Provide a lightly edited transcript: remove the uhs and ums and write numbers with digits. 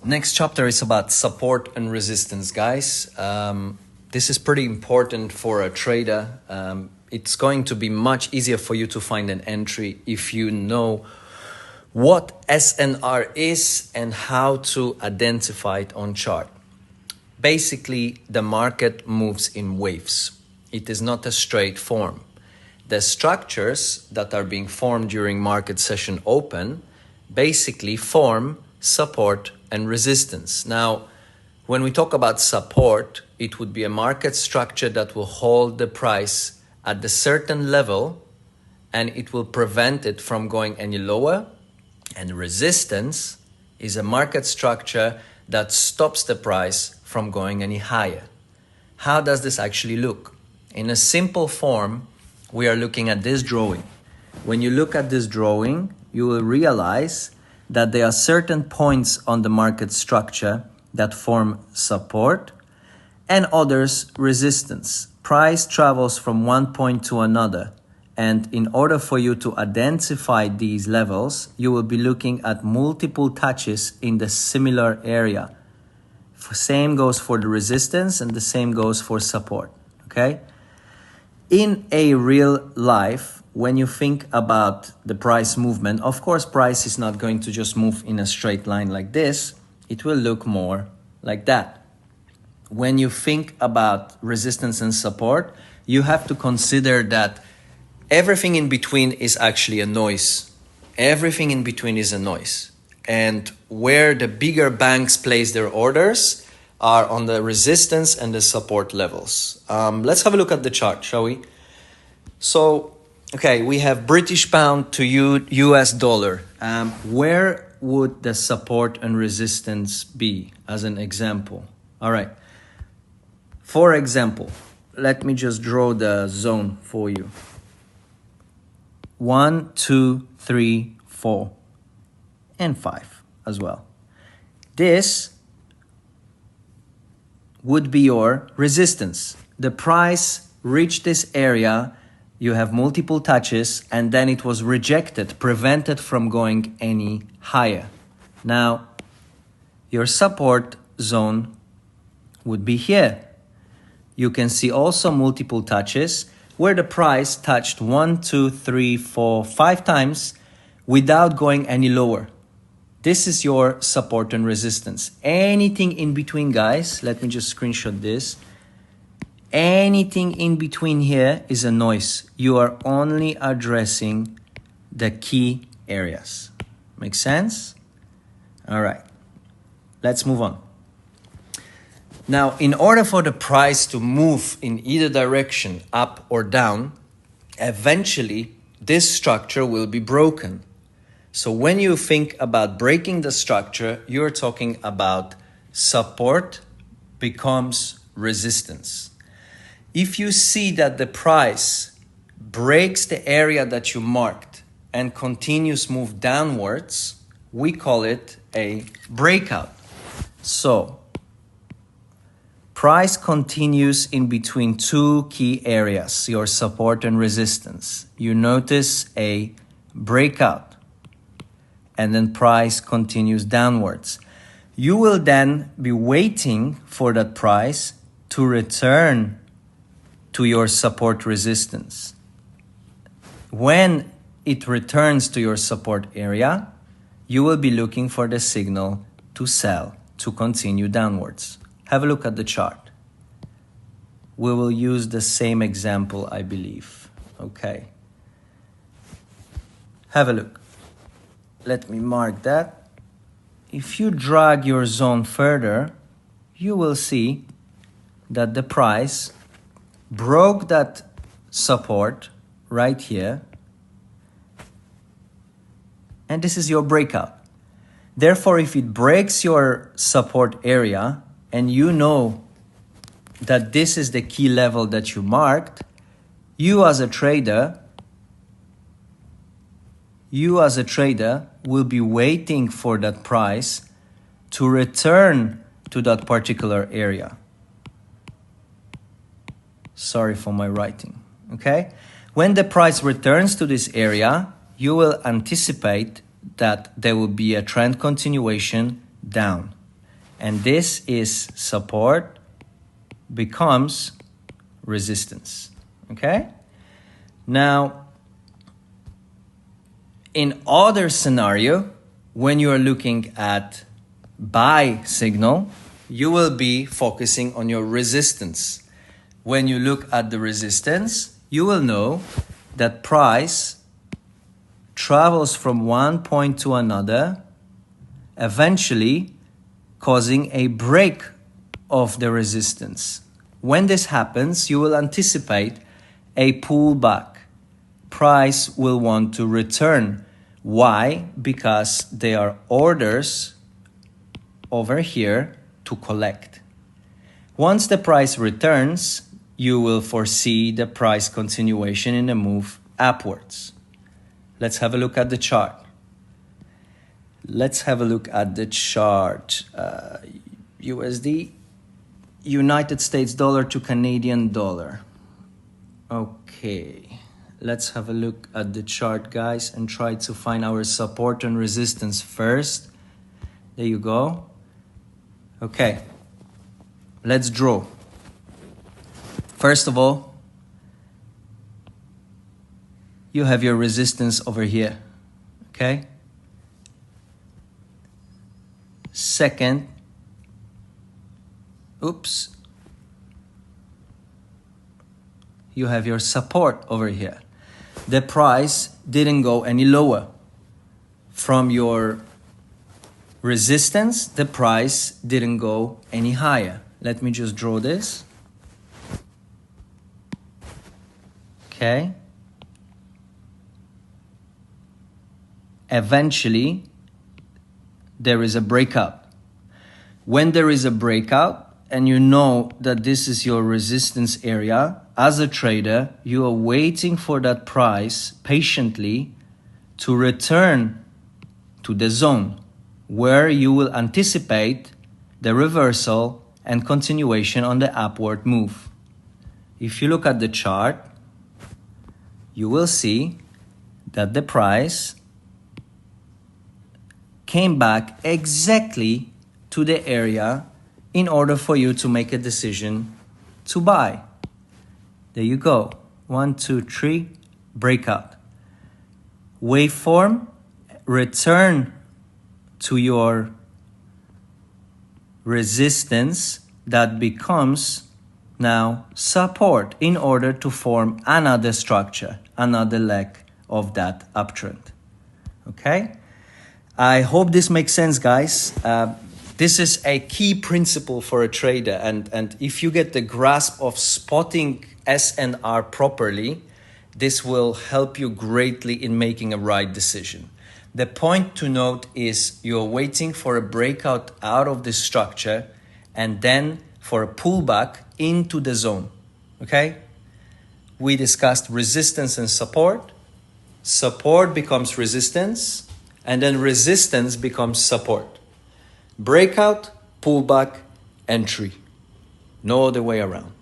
Next chapter is about support and resistance, guys. This is pretty important for a trader. It's going to be much easier for you to find an entry if you know what SNR is and how to identify it on chart. Basically, the market moves in waves. It is not a straight form. The structures that are being formed during market session open basically form support and resistance. Now, when we talk about support, it would be a market structure that will hold the price at a certain level and it will prevent it from going any lower. And resistance is a market structure that stops the price from going any higher. How does this actually look? In a simple form, we are looking at this drawing. When you look at this drawing, you will realize that there are certain points on the market structure that form support and others resistance. Price travels from one point to another. And in order for you to identify these levels, you will be looking at multiple touches in the similar area. Same goes for the resistance and the same goes for support, okay? In a real life, when you think about the price movement, of course, price is not going to just move in a straight line like this. It will look more like that. When you think about resistance and support, you have to consider that everything in between is actually a noise. Everything in between is a noise. And where the bigger banks place their orders are on the resistance and the support levels. Let's have a look at the chart, shall we? So, okay, we have British pound to US dollar. Where would the support and resistance be as an example? All right. For example, let me just draw the zone for you. 1, 2, 3, 4, and 5 as well. This would be your resistance. The price reached this area, you have multiple touches, and then it was rejected, prevented from going any higher. Now, your support zone would be here. You can see also multiple touches where the price touched 1, 2, 3, 4, 5 times without going any lower. This is your support and resistance. Anything in between, guys, let me just screenshot this. Anything in between here is a noise. You are only addressing the key areas. Make sense? All right, let's move on. Now, in order for the price to move in either direction, up or down, eventually this structure will be broken. So when you think about breaking the structure, you're talking about support becomes resistance. If you see that the price breaks the area that you marked and continues move downwards, we call it a breakout. So price continues in between two key areas, your support and resistance. You notice a breakout. And then price continues downwards. You will then be waiting for that price to return to your support resistance. When it returns to your support area, you will be looking for the signal to sell, to continue downwards. Have a look at the chart. We will use the same example, I believe. Okay. Have a look. Let me mark that. If you drag your zone further, you will see that the price broke that support right here. And this is your breakout. Therefore, if it breaks your support area and you know that this is the key level that you marked, you as a trader will be waiting for that price to return to that particular area. Sorry for my writing, okay? When the price returns to this area, you will anticipate that there will be a trend continuation down. And this is support becomes resistance, okay? Now, in other scenario, when you are looking at buy signal, you will be focusing on your resistance. When you look at the resistance, you will know that price travels from one point to another, eventually causing a break of the resistance. When this happens, you will anticipate a pullback. Price will want to return. Why? Because there are orders over here to collect. Once the price returns, you will foresee the price continuation in a move upwards. Let's have a look at the chart. Let's have a look at the chart. USD, United States dollar to Canadian dollar. Okay, let's have a look at the chart, guys, and try to find our support and resistance first. There you go. Okay, let's draw. First of all, you have your resistance over here, okay? Second, you have your support over here. The price didn't go any lower. From your resistance, the price didn't go any higher. Let me just draw this. Okay. Eventually, there is a breakout. When there is a breakout, and you know that this is your resistance area, as a trader, you are waiting for that price patiently to return to the zone where you will anticipate the reversal and continuation on the upward move. If you look at the chart, you will see that the price came back exactly to the area in order for you to make a decision to buy. There you go. 1, 2, 3, breakout. Waveform, return to your resistance that becomes now support in order to form another structure, another leg of that uptrend. Okay? I hope this makes sense, guys. This is a key principle for a trader, and if you get the grasp of spotting S&R properly, this will help you greatly in making a right decision. The point to note is you're waiting for a breakout out of this structure and then for a pullback into the zone. Okay? We discussed resistance and support. Support becomes resistance, and then resistance becomes support. Breakout, pullback, entry. No other way around.